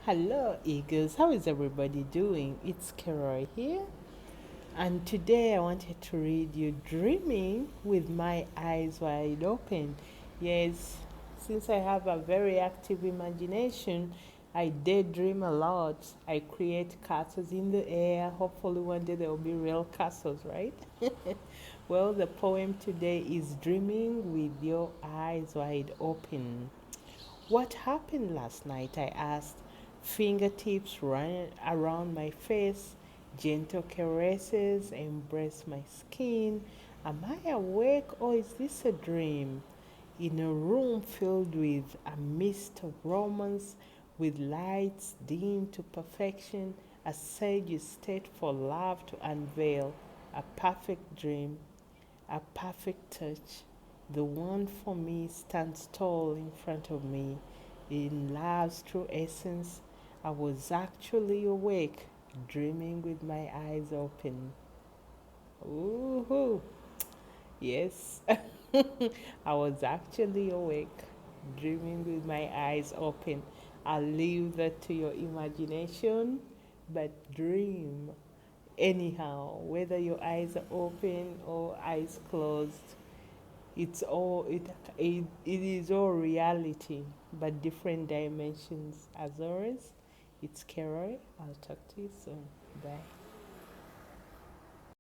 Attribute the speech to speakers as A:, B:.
A: Hello, Eagles. How is everybody doing? It's Keroy here, and today I wanted to read you Dreaming with My Eyes Wide Open. Yes, since I have a very active imagination, I daydream a lot. I create castles in the air. Hopefully, one day there will be real castles, right? Well, the poem today is Dreaming with Your Eyes Wide Open. What happened last night? I asked, fingertips running around my face, gentle caresses embrace my skin. Am I awake or is this a dream? In a room filled with a mist of romance, with lights dimmed to perfection, a sage state for love to unveil, a perfect dream, a perfect touch. The one for me stands tall in front of me. In love's true essence, I was actually awake, dreaming with my eyes open. Ooh, yes, I was actually awake, dreaming with my eyes open. I'll leave that to your imagination, but dream anyhow, whether your eyes are open or eyes closed. It is all reality, but different dimensions. As always, it's Keroy. I'll talk to you soon. Bye.